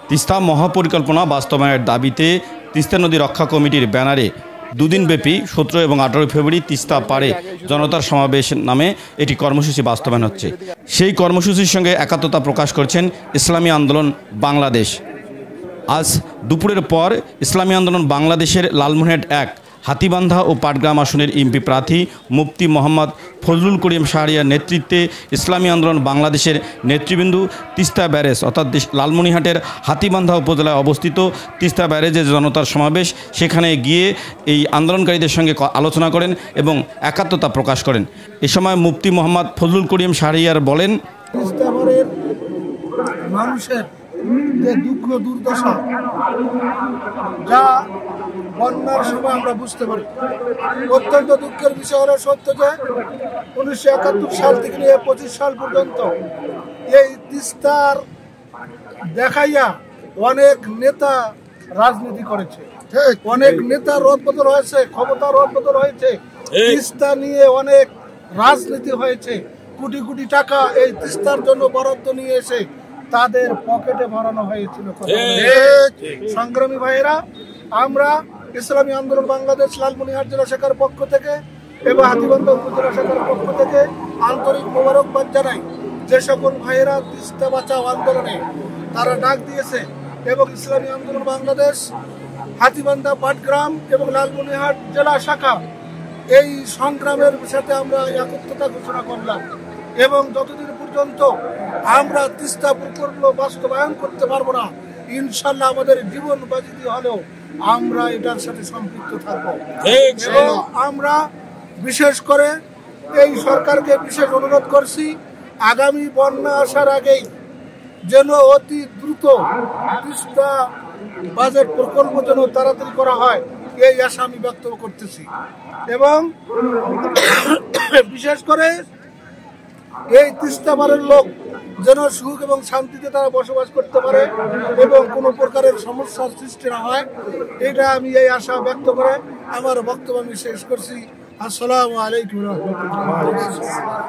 তিস্তা মহাপরিকল্পনা বাস্তবায়নের দাবিতে তিস্তা নদী রক্ষা কমিটির ব্যানারে দুদিনব্যাপী 17 এবং 18 ফেব্রুয়ারি তিস্তা পাড়ে জনতার সমাবেশ নামে এটি কর্মসূচি বাস্তবায়ন হচ্ছে। সেই কর্মসূচির সঙ্গে একাত্মতা প্রকাশ করছেন ইসলামী আন্দোলন বাংলাদেশ। আজ দুপুরের পর ইসলামী আন্দোলন বাংলাদেশের লালমনিরহাট 1 হাতীবান্ধা ও পাটগ্রাম আসনের এমপি প্রার্থী মুফতি মোহাম্মদ ফজলুল করিম শাহরিয়ার নেতৃত্বে ইসলামী আন্দোলন বাংলাদেশের নেতৃবৃন্দ তিস্তা ব্যারেজ অর্থাৎ লালমনিরহাটের হাতীবান্ধা উপজেলায় অবস্থিত তিস্তা ব্যারেজে জনতার সমাবেশ, সেখানে গিয়ে এই আন্দোলনকারীদের সঙ্গে আলোচনা করেন এবং একাত্মতা প্রকাশ করেন। এ সময় মুফতি মোহাম্মদ ফজলুল করিম শাহরিয়ার বলেন, মানুষের যে দুঃখ দুর্দশা যা বন্যার সময় আমরা বুঝতে পারি, অত্যন্ত দুঃখের বিষয় হলো সত্য যে 1971 সাল থেকে নিয়ে 25 সাল পর্যন্ত এই তিস্তার দেখাইয়া অনেক নেতা রাজনীতি করেছে, অনেক নেতা রদবদল হয়েছে, ক্ষমতা রদবদল হয়েছে, তিস্তা নিয়ে অনেক রাজনীতি হয়েছে, কোটি কোটি টাকা এই তিস্তার জন্য বরাদ্দ নিয়ে এসে তাদের পকেটে ভরানো হয়েছিল। সংগ্রামী ভাইয়েরা, আমরা ইসলামী আন্দোলন বাংলাদেশ লালমনিরহাট জেলা শাখার পক্ষ থেকে এবং হাতীবান্ধা উপজেলা শাখার পক্ষ থেকে আন্তরিক মোবারকবাদ জানাই যে সকল ভাইয়েরা তিস্তা বাঁচাও আন্দোলনে তারা ডাক দিয়েছে এবং ইসলামী আন্দোলন বাংলাদেশ হাতীবান্ধা, পাটগ্রাম এবং লালমনিরহাট জেলা শাখা এই সংগ্রামের সাথে আমরা একত্রতা ঘোষণা করলাম এবং যতদিন পর্যন্ত আমরা তিস্তা প্রকল্প বাস্তবায়ন করতে পারবো না, ইনশাল্লাহ আমাদের জীবন বাজি হলেও আমরা এটার সাথে সম্পৃক্ত থাকবো। এবং আমরা বিশেষ করে এই সরকারকে বিশেষ অনুরোধ করছি, আগামী বন্যা আসার আগেই যেন অতি দ্রুত তিস্তা বাজেট প্রকল্প যেন তাড়াতাড়ি করা হয়, এই আশা আমি ব্যক্ত করতেছি। এবং বিশেষ করে এই তিস্তা পাড়ের লোক যেন সুখ এবং শান্তিতে তারা বসবাস করতে পারে এবং কোনো প্রকারের সমস্যার সৃষ্টি না হয়, এটা আমি এই আশা ব্যক্ত করে আমার বক্তব্য আমি শেষ করছি। আসসালামু আলাইকুম ওয়া রাহমাতুল্লাহ।